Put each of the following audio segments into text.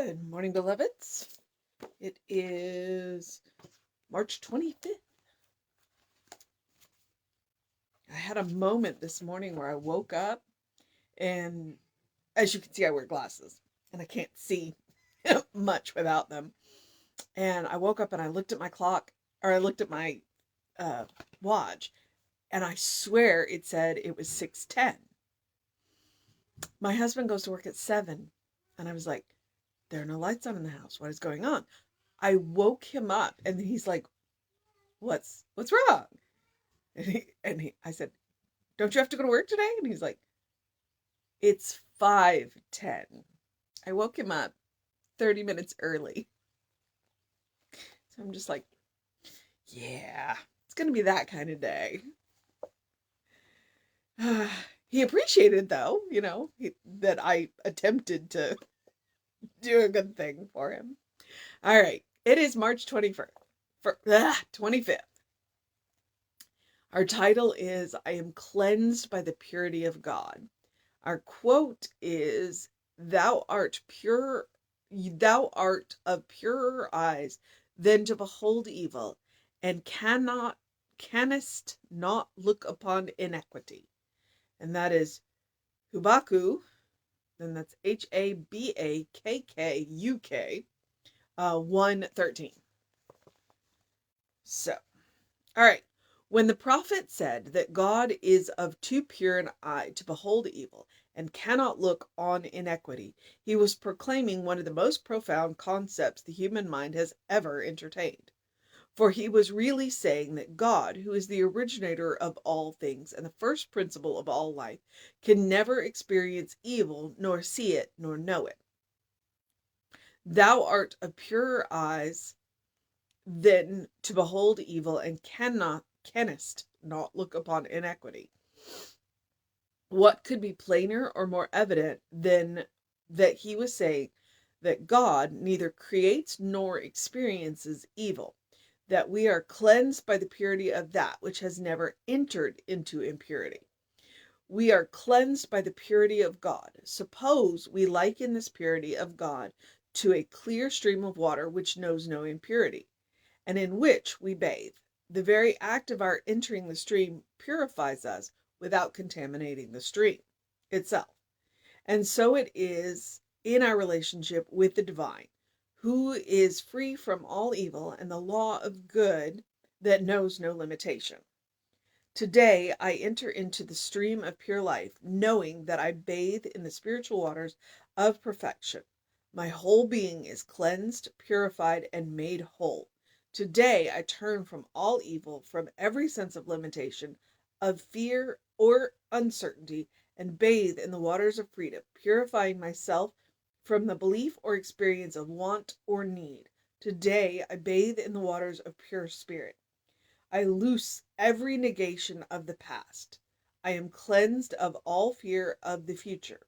Good morning, beloveds. It is March 25th. I had a moment this morning where I woke up and, as you can see, I wear glasses and I can't see much without them. And I woke up and I looked at my clock, or I looked at my watch, and I swear it said it was 6:10. My husband goes to work at 7, and I was like, there are no lights on in the house. What is going on? I woke him up and he's like, what's wrong? I said, don't you have to go to work today? And he's like, it's 5:10. I woke him up 30 minutes early. So I'm just like, yeah, it's going to be that kind of day. He appreciated, though, that I attempted to do a good thing for him. All right. It is March 25th. 25th. Our title is, I am cleansed by the purity of God. Our quote is, thou art of purer eyes than to behold evil, and canst not look upon iniquity. And that is Habakkuk, and that's Habakkuk, 1:13. So, all right. When the prophet said that God is of too pure an eye to behold evil and cannot look on iniquity, he was proclaiming one of the most profound concepts the human mind has ever entertained. For he was really saying that God, who is the originator of all things and the first principle of all life, can never experience evil, nor see it, nor know it. Thou art of purer eyes than to behold evil, and canst not look upon iniquity. What could be plainer or more evident than that he was saying that God neither creates nor experiences evil, that we are cleansed by the purity of that which has never entered into impurity. We are cleansed by the purity of God. Suppose we liken this purity of God to a clear stream of water which knows no impurity, and in which we bathe. The very act of our entering the stream purifies us without contaminating the stream itself. And so it is in our relationship with the divine, who is free from all evil and the law of good that knows no limitation. Today I enter into the stream of pure life, knowing that I bathe in the spiritual waters of perfection. My whole being is cleansed, purified, and made whole. Today I turn from all evil, from every sense of limitation, of fear or uncertainty, and bathe in the waters of freedom, purifying myself from the belief or experience of want or need. Today I bathe in the waters of pure spirit. I loose every negation of the past. I am cleansed of all fear of the future.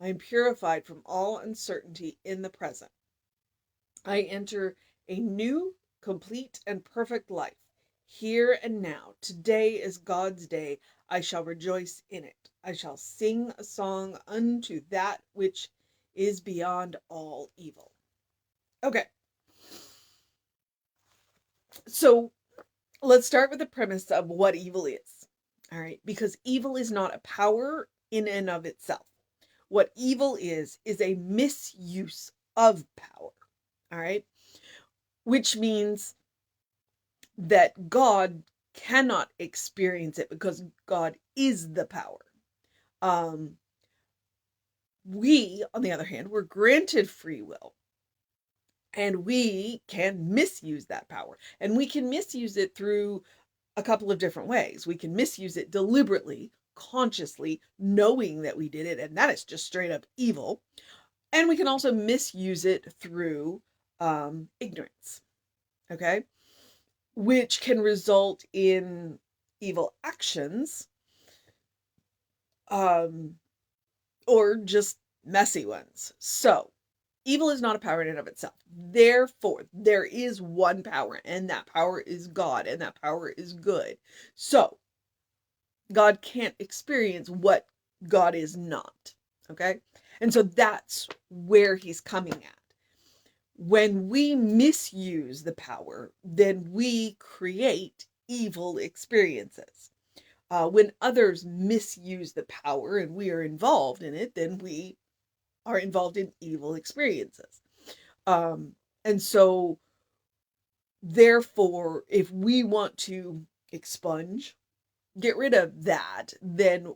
I am purified from all uncertainty in the present. I enter a new, complete, and perfect life, here and now. Today is God's day. I shall rejoice in it. I shall sing a song unto that which is beyond all evil. Okay. So let's start with the premise of what evil is. All right. Because evil is not a power in and of itself. What evil is a misuse of power. All right. Which means that God cannot experience it because God is the power. We, on the other hand, were granted free will, and we can misuse that power, and we can misuse it through a couple of different ways. We can misuse it deliberately, consciously, knowing that we did it, and that is just straight up evil. And we can also misuse it through ignorance, okay? Which can result in evil actions, or just messy ones. So, evil is not a power in and of itself. Therefore, there is one power, and that power is God, and that power is good. So, God can't experience what God is not, okay? And so that's where he's coming at. When we misuse the power, then we create evil experiences. When others misuse the power and we are involved in it, then we are involved in evil experiences. And so, therefore, if we want to expunge, get rid of that, then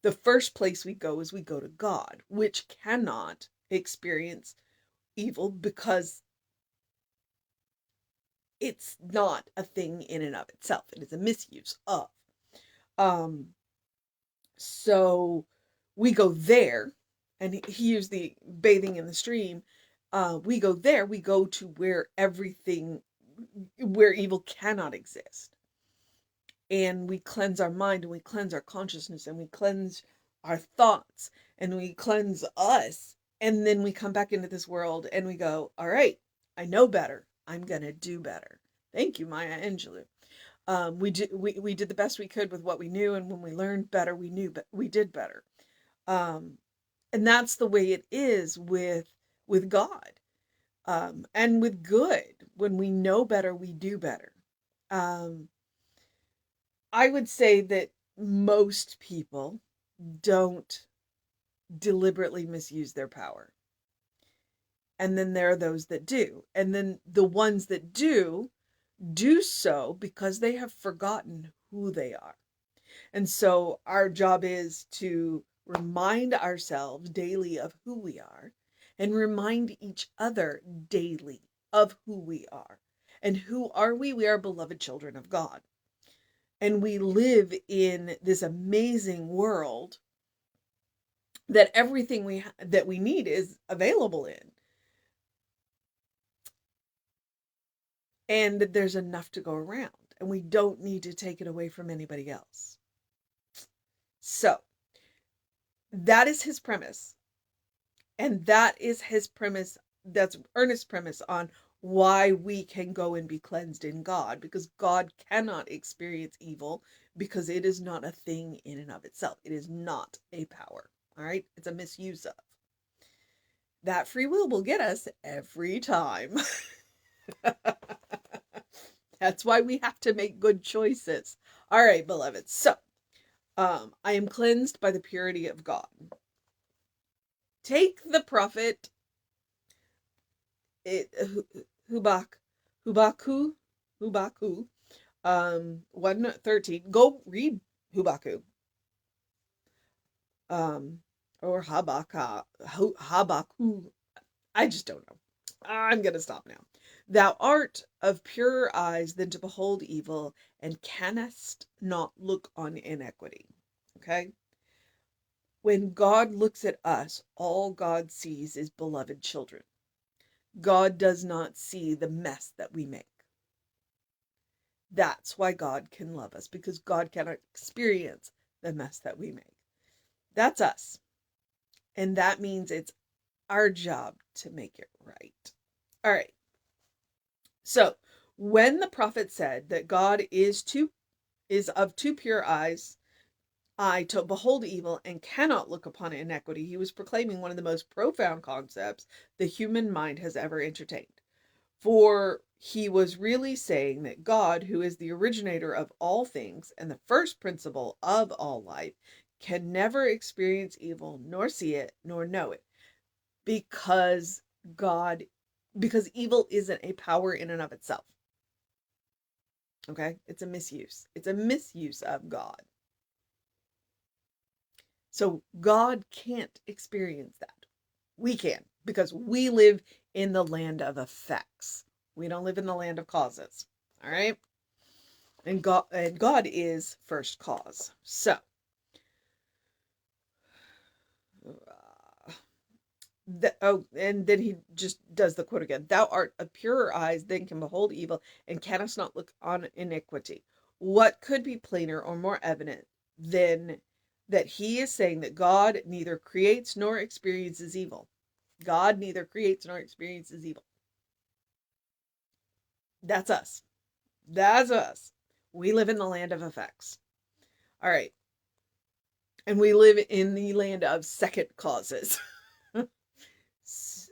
the first place we go is we go to God, which cannot experience evil because it's not a thing in and of itself. It is a misuse of. Um, so we go there, and he used the bathing in the stream. We go there, we go to where where evil cannot exist. And we cleanse our mind, and we cleanse our consciousness, and we cleanse our thoughts, and we cleanse us. And then we come back into this world and we go, all right, I know better. I'm going to do better. Thank you, Maya Angelou. We did the best we could with what we knew, and when we learned better, we did better. Um, and that's the way it is with God, and with good. When we know better, we do better. Um, I would say that most people don't deliberately misuse their power. And then there are those that do. And then the ones that do so because they have forgotten who they are. And so our job is to remind ourselves daily of who we are, and remind each other daily of who we are. And who are we? We are beloved children of God. And we live in this amazing world that everything that we need is available in. And there's enough to go around, and we don't need to take it away from anybody else. So that is his premise. And that is his premise. That's Ernest's premise on why we can go and be cleansed in God, because God cannot experience evil because it is not a thing in and of itself. It is not a power. All right. It's a misuse of. That free will get us every time. That's why we have to make good choices. All right, beloved. So, I am cleansed by the purity of God. Take the prophet Hubaku, 1:13. Go read Hubaku. Or Habaku. I just don't know. I'm going to stop now. Thou art of purer eyes than to behold evil, and canst not look on iniquity. Okay? When God looks at us, all God sees is beloved children. God does not see the mess that we make. That's why God can love us, because God cannot experience the mess that we make. That's us. And that means it's our job to make it right. All right. So, when the prophet said that God is of too pure eyes, eye to behold evil and cannot look upon iniquity, he was proclaiming one of the most profound concepts the human mind has ever entertained. For he was really saying that God, who is the originator of all things and the first principle of all life, can never experience evil, nor see it, nor know it, because evil isn't a power in and of itself. Okay? It's a misuse. It's a misuse of God. So God can't experience that. We can, because we live in the land of effects. We don't live in the land of causes. All right? And God is first cause. So and then he just does the quote again. Thou art of purer eyes than can behold evil, and canst not look on iniquity. What could be plainer or more evident than that he is saying that God neither creates nor experiences evil? God neither creates nor experiences evil. That's us. That's us. We live in the land of effects. All right. And we live in the land of second causes.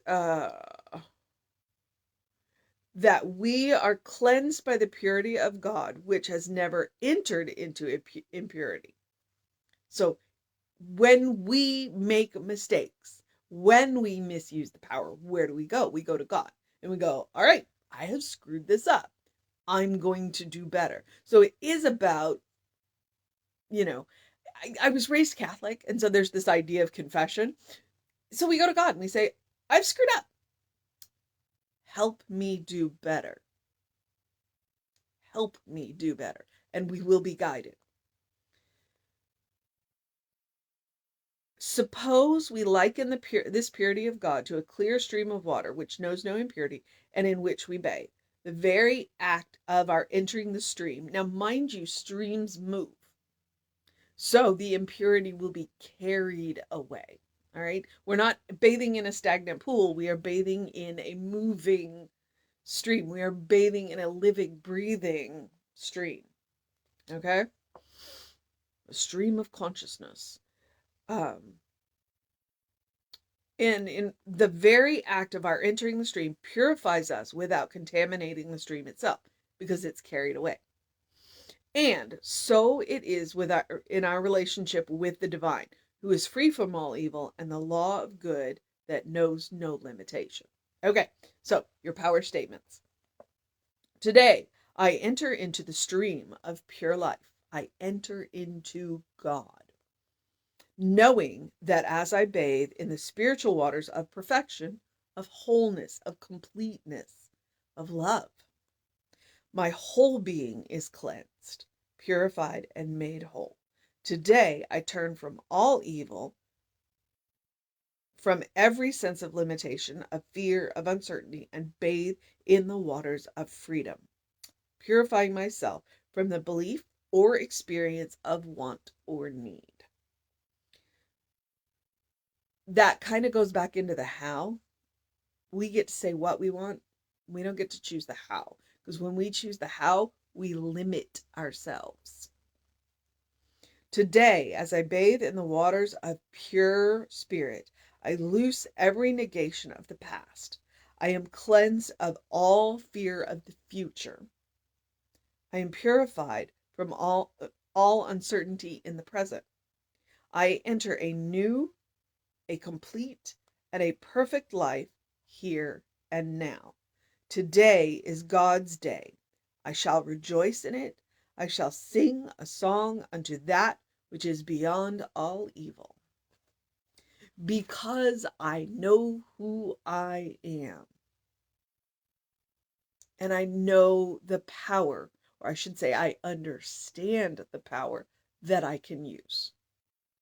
uh, that we are cleansed by the purity of God, which has never entered into impurity. So when we make mistakes, when we misuse the power, where do we go? We go to God and we go, all right, I have screwed this up. I'm going to do better. So it is about, I was raised Catholic, and so there's this idea of confession. So we go to God and we say, I've screwed up. Help me do better. Help me do better. And we will be guided. Suppose we liken this purity of God to a clear stream of water which knows no impurity and in which we bathe. The very act of our entering the stream. Now, mind you, streams move. So the impurity will be carried away. All right. We're not bathing in a stagnant pool. We are bathing in a moving stream. We are bathing in a living, breathing stream. Okay. A stream of consciousness. And in the very act of our entering the stream purifies us without contaminating the stream itself, because it's carried away. And so it is in our relationship with the divine, who is free from all evil and the law of good that knows no limitation. Okay, so your power statements. Today, I enter into the stream of pure life. I enter into God, knowing that as I bathe in the spiritual waters of perfection, of wholeness, of completeness, of love, my whole being is cleansed, purified, and made whole. Today, I turn from all evil, from every sense of limitation, of fear, of uncertainty, and bathe in the waters of freedom, purifying myself from the belief or experience of want or need. That kind of goes back into the how. We get to say what we want. We don't get to choose the how. Because when we choose the how, we limit ourselves. Today, as I bathe in the waters of pure spirit, I loose every negation of the past. I am cleansed of all fear of the future. I am purified from all uncertainty in the present. I enter a new, a complete, and a perfect life here and now. Today is God's day. I shall rejoice in it. I shall sing a song unto that which is beyond all evil. Because I know who I am. And I know the power, or I should say, I understand the power that I can use.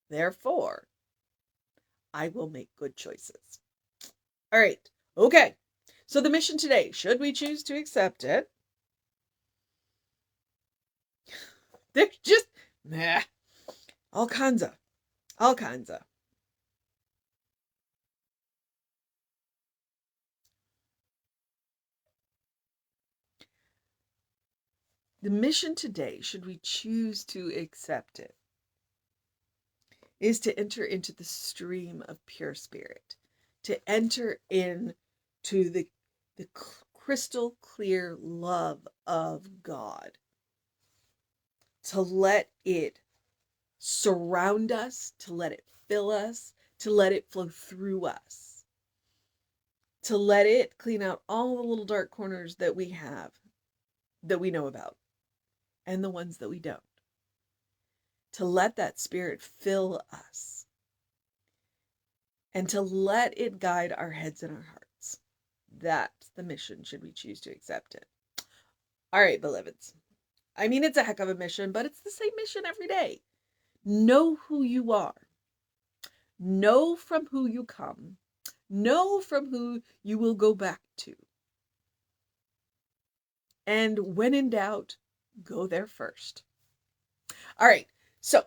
Therefore, I will make good choices. All right. Okay. So the mission today, should we choose to accept it? There's just all kinds of. The mission today, should we choose to accept it, is to enter into the stream of pure spirit, to enter into the crystal clear love of God, to let it surround us, to let it fill us, to let it flow through us, to let it clean out all the little dark corners that we have, that we know about, and the ones that we don't. To let that spirit fill us, and to let it guide our heads and our hearts. That's the mission, should we choose to accept it. All right, beloveds. I mean, it's a heck of a mission, but it's the same mission every day. Know who you are. Know from who you come. Know from who you will go back to. And when in doubt, go there first. All right, so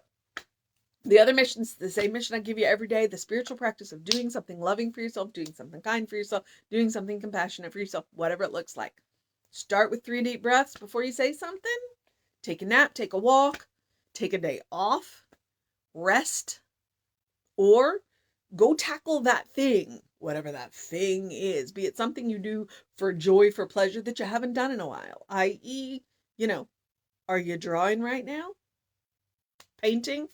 the other missions, the same mission I give you every day, the spiritual practice of doing something loving for yourself, doing something kind for yourself, doing something compassionate for yourself, whatever it looks like. Start with 3 deep breaths before you say something. Take a nap, take a walk, take a day off, rest, or Go tackle that thing, whatever that thing is, be it something you do for joy, for pleasure that you haven't done in a while, i.e., you know, are you drawing right now? Painting?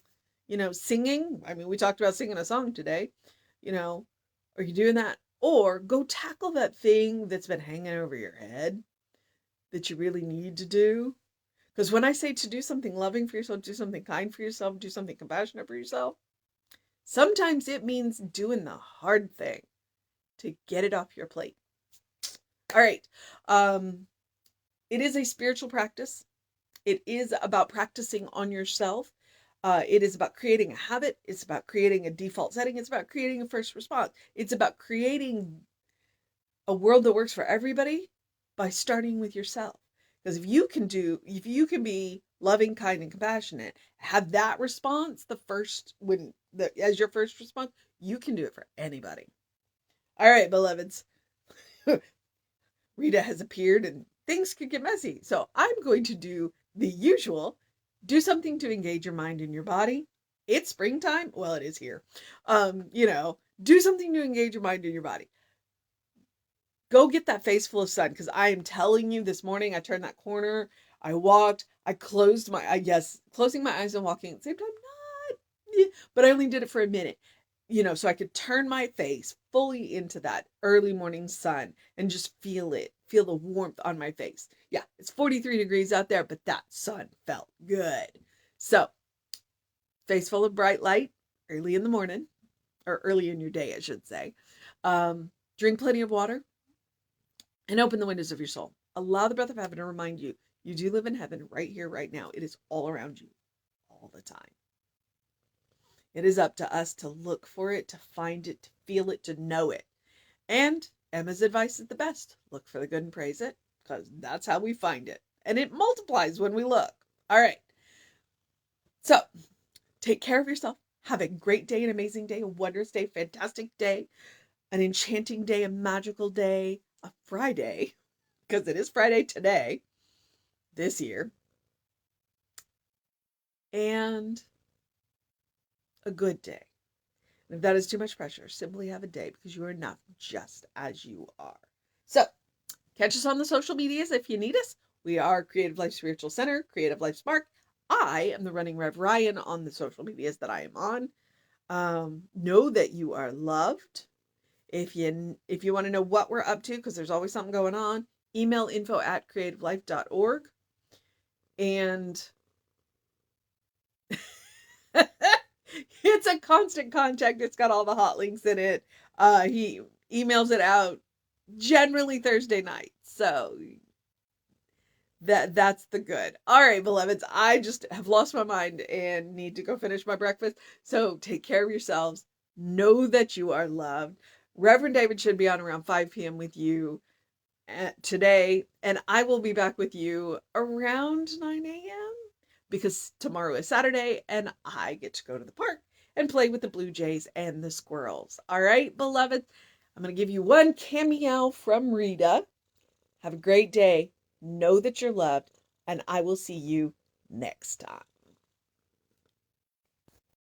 Singing? I mean, we talked about singing a song today. You know, are you doing that? Or go tackle that thing that's been hanging over your head that you really need to do. Because when I say to do something loving for yourself, do something kind for yourself, do something compassionate for yourself, sometimes it means doing the hard thing to get it off your plate. All right. It is a spiritual practice. It is about practicing on yourself. It is about creating a habit. It's about creating a default setting. It's about creating a first response. It's about creating a world that works for everybody by starting with yourself. Because if you can be loving, kind, and compassionate, have that response as your first response, you can do it for anybody. All right, beloveds. Rita has appeared and things could get messy. So I'm going to do the usual. Do something to engage your mind and your body. It's springtime. Well, it is here. Do something to engage your mind and your body. Go get that face full of sun, because I am telling you, this morning I turned that corner, I walked, I closing my eyes and walking at the same time, but I only did it for a minute, so I could turn my face fully into that early morning sun and just feel the warmth on my face. Yeah, it's 43 degrees out there, but that sun felt good. So, face full of bright light, early in the morning, or early in your day, I should say. Drink plenty of water. And open the windows of your soul. Allow the breath of heaven to remind you, you do live in heaven right here, right now. It is all around you, all the time. It is up to us to look for it, to find it, to feel it, to know it. And Emma's advice is the best. Look for the good and praise it, because that's how we find it. And it multiplies when we look. All right. So, take care of yourself. Have a great day, an amazing day, a wondrous day, fantastic day, an enchanting day, a magical day, a Friday, because it is Friday today, this year, and a good day. And if that is too much pressure, simply have a day, because you are enough just as you are. So, catch us on the social medias if you need us. We are Creative Life Spiritual Center, Creative Life Spark. I am the running Rev Ryan on the social medias that I am on. Know that you are loved. If you want to know what we're up to, because there's always something going on, email info@creativelife.org. And it's a constant contact. It's got all the hot links in it. He emails it out generally Thursday night. So that's the good. All right, beloveds, I just have lost my mind and need to go finish my breakfast. So take care of yourselves. Know that you are loved. Reverend David should be on around 5 p.m. with you today, and I will be back with you around 9 a.m. because tomorrow is Saturday and I get to go to the park and play with the blue jays and the squirrels. All right, beloved, I'm going to give you one cameo from Rita. Have a great day. Know that you're loved, and I will see you next time.